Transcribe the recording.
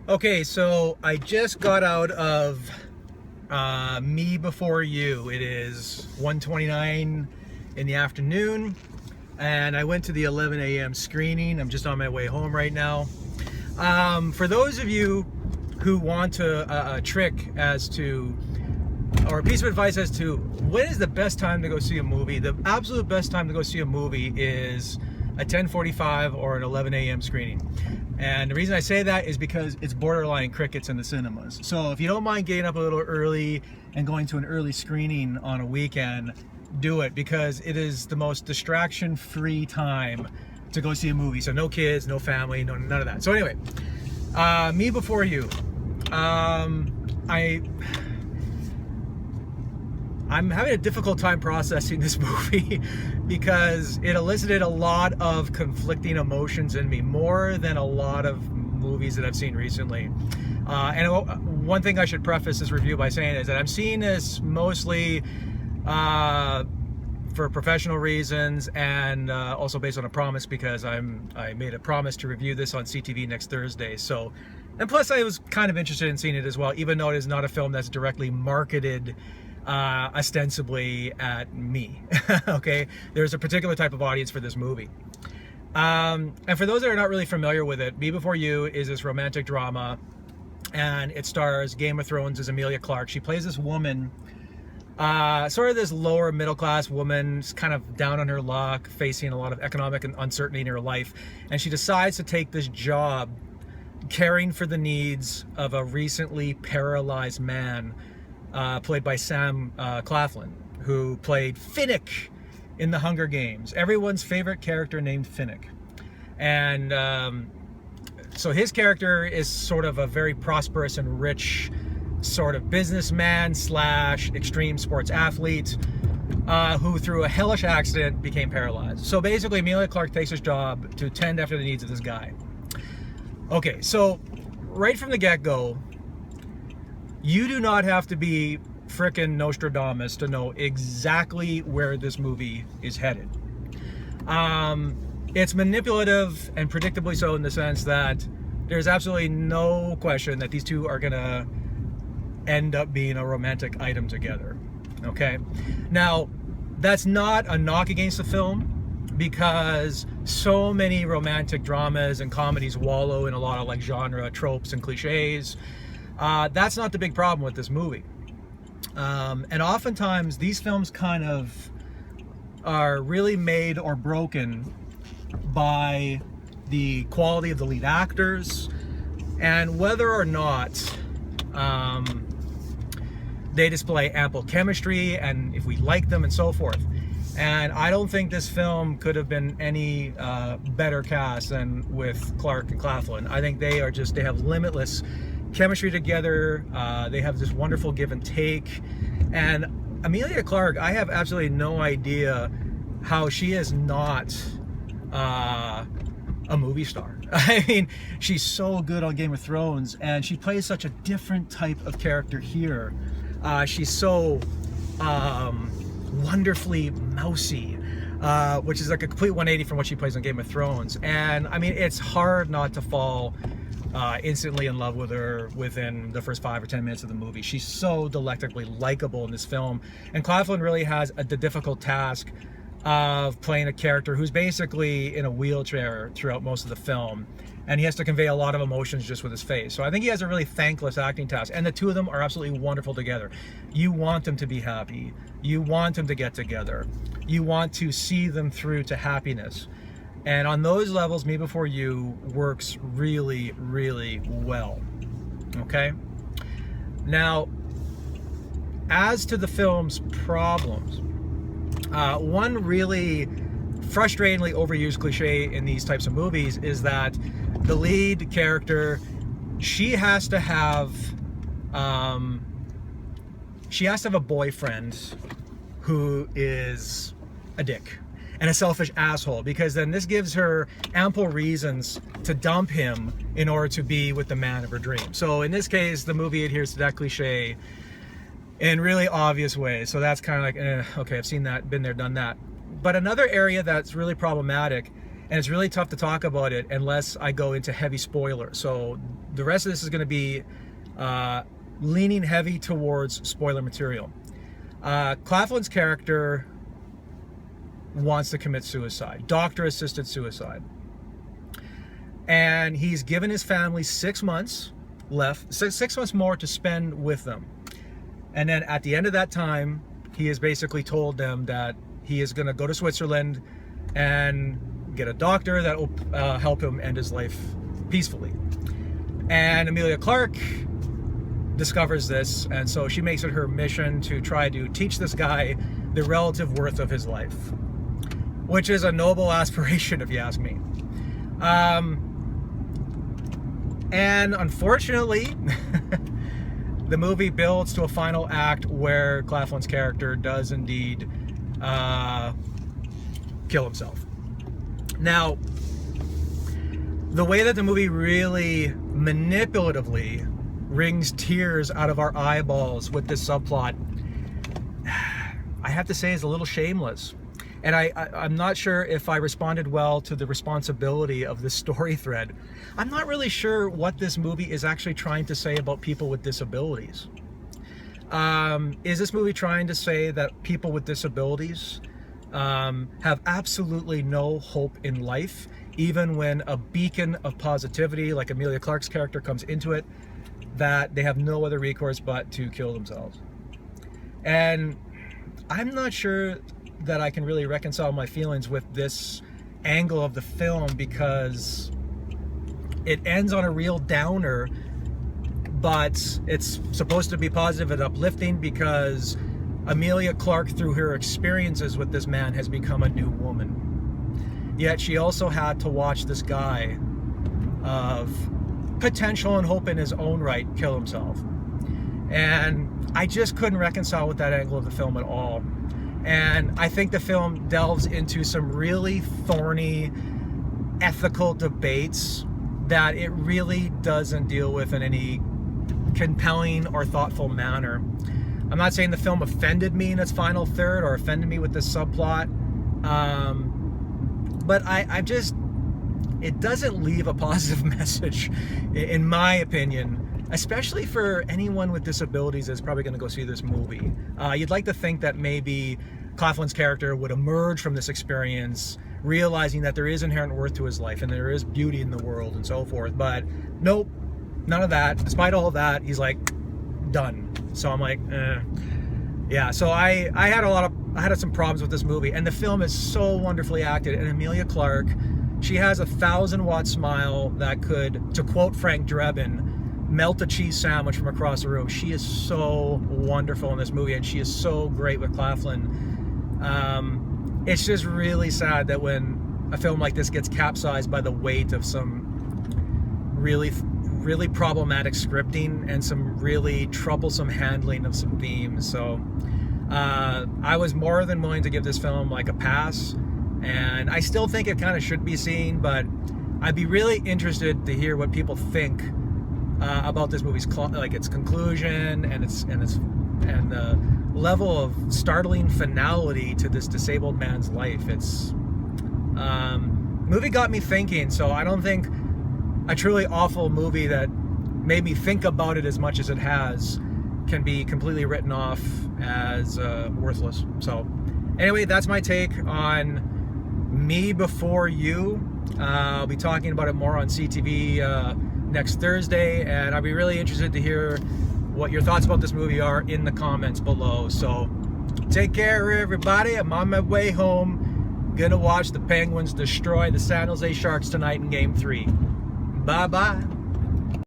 Okay, so I just got out of Me Before You. It is 1:29 in the afternoon, and I went to the 11 a.m. screening. I'm just on my way home right now. For those of you who want a trick as to, or a piece of advice as to when is the best time to go see a movie, the absolute best time to go see a movie is a 10:45 or an 11 a.m. screening. And the reason I say that is because it's borderline crickets in the cinemas. So if you don't mind getting up a little early and going to an early screening on a weekend, do it, because it is the most distraction-free time to go see a movie. So no kids, no family, none of that. So anyway, Me Before You. I'm having a difficult time processing this movie because it elicited a lot of conflicting emotions in me, more than a lot of movies that I've seen recently. And one thing I should preface this review by saying is that I'm seeing this mostly for professional reasons, and also based on a promise, because I made a promise to review this on CTV next Thursday. So, and plus I was kind of interested in seeing it as well, even though it is not a film that's directly marketed ostensibly at me. Okay, there's a particular type of audience for this movie. And for those that are not really familiar with it, Me Before You is this romantic drama, and it stars Game of Thrones' Emilia Clarke. She plays this woman, sort of this lower middle class woman, kind of down on her luck, facing a lot of economic uncertainty in her life, and she decides to take this job caring for the needs of a recently paralyzed man, played by Sam Claflin, who played Finnick in the Hunger Games, everyone's favorite character named Finnick. And so his character is sort of a very prosperous and rich sort of businessman slash extreme sports athlete, who through a hellish accident became paralyzed. So basically Emilia Clarke takes his job to tend after the needs of this guy. Okay, so right from the get-go, you do not have to be frickin' Nostradamus to know exactly where this movie is headed. It's manipulative, and predictably so, in the sense that there's absolutely no question that these two are gonna end up being a romantic item together. Okay? Now, that's not a knock against the film, because so many romantic dramas and comedies wallow in a lot of like genre tropes and cliches. That's not the big problem with this movie. And oftentimes these films kind of are really made or broken by the quality of the lead actors, and whether or not they display ample chemistry, and if we like them, and so forth. And I don't think this film could have been any better cast than with Clarke and Claflin. I think they have limitless chemistry together. They have this wonderful give and take. And Emilia Clarke, I have absolutely no idea how she is not a movie star. I mean, she's so good on Game of Thrones, and she plays such a different type of character here. She's so wonderfully mousy, which is like a complete 180 from what she plays on Game of Thrones. And I mean, it's hard not to fall instantly in love with her within the first 5 or 10 minutes of the movie. She's so delectably likable in this film, and Claflin really has the difficult task of playing a character who's basically in a wheelchair throughout most of the film, and he has to convey a lot of emotions just with his face. So I think he has a really thankless acting task, and the two of them are absolutely wonderful together. You want them to be happy, you want them to get together, you want to see them through to happiness. And on those levels, Me Before You works really, really well. Okay? Now, as to the film's problems, one really frustratingly overused cliche in these types of movies is that the lead character, she has to have a boyfriend who is a dick and a selfish asshole, because then this gives her ample reasons to dump him in order to be with the man of her dreams. So in this case, the movie adheres to that cliche in really obvious ways. So that's kind of like, okay, I've seen that, been there, done that. But another area that's really problematic and it's really tough to talk about it unless I go into heavy spoilers. So the rest of this is going to be leaning heavy towards spoiler material. Claflin's character wants to commit suicide, doctor-assisted suicide. And he's given his family 6 months left, 6 months more to spend with them. And then at the end of that time, he has basically told them that he is going to go to Switzerland and get a doctor that will help him end his life peacefully. And Emilia Clarke discovers this, and so she makes it her mission to try to teach this guy the relative worth of his life, which is a noble aspiration, if you ask me. And unfortunately, the movie builds to a final act where Claflin's character does indeed kill himself. Now, the way that the movie really manipulatively wrings tears out of our eyeballs with this subplot, I have to say is a little shameless. And I'm not sure if I responded well to the responsibility of this story thread. I'm not really sure what this movie is actually trying to say about people with disabilities. Is this movie trying to say that people with disabilities have absolutely no hope in life, even when a beacon of positivity like Emilia Clarke's character comes into it, that they have no other recourse but to kill themselves? And I'm not sure that I can really reconcile my feelings with this angle of the film, because it ends on a real downer, but it's supposed to be positive and uplifting because Emilia Clarke, through her experiences with this man, has become a new woman. Yet she also had to watch this guy of potential and hope in his own right kill himself. And I just couldn't reconcile with that angle of the film at all. And I think the film delves into some really thorny ethical debates that it really doesn't deal with in any compelling or thoughtful manner. I'm not saying the film offended me in its final third or offended me with this subplot, but it doesn't leave a positive message, in my opinion, especially for anyone with disabilities that's probably going to go see this movie. You'd like to think that maybe Claflin's character would emerge from this experience realizing that there is inherent worth to his life and there is beauty in the world and so forth, but nope, none of that. Despite all of that, he's like, done. So I'm like, yeah. So I had some problems with this movie, and the film is so wonderfully acted. And Emilia Clarke, she has a 1,000-watt smile that could, to quote Frank Drebin, melt a cheese sandwich from across the room. She is so wonderful in this movie, and she is so great with Claflin. It's just really sad that when a film like this gets capsized by the weight of some really problematic scripting and some really troublesome handling of some themes. So I was more than willing to give this film like a pass, and I still think it kind of should be seen, but I'd be really interested to hear what people think about this movie's its conclusion and the level of startling finality to this disabled man's life. It's movie got me thinking, so I don't think a truly awful movie that made me think about it as much as it has can be completely written off as worthless. So anyway, that's my take on Me Before You. I'll be talking about it more on CTV next Thursday, and I'll be really interested to hear what your thoughts about this movie are in the comments below. So take care, everybody. I'm on my way home. Gonna watch the Penguins destroy the San Jose Sharks tonight in Game 3. Bye-bye.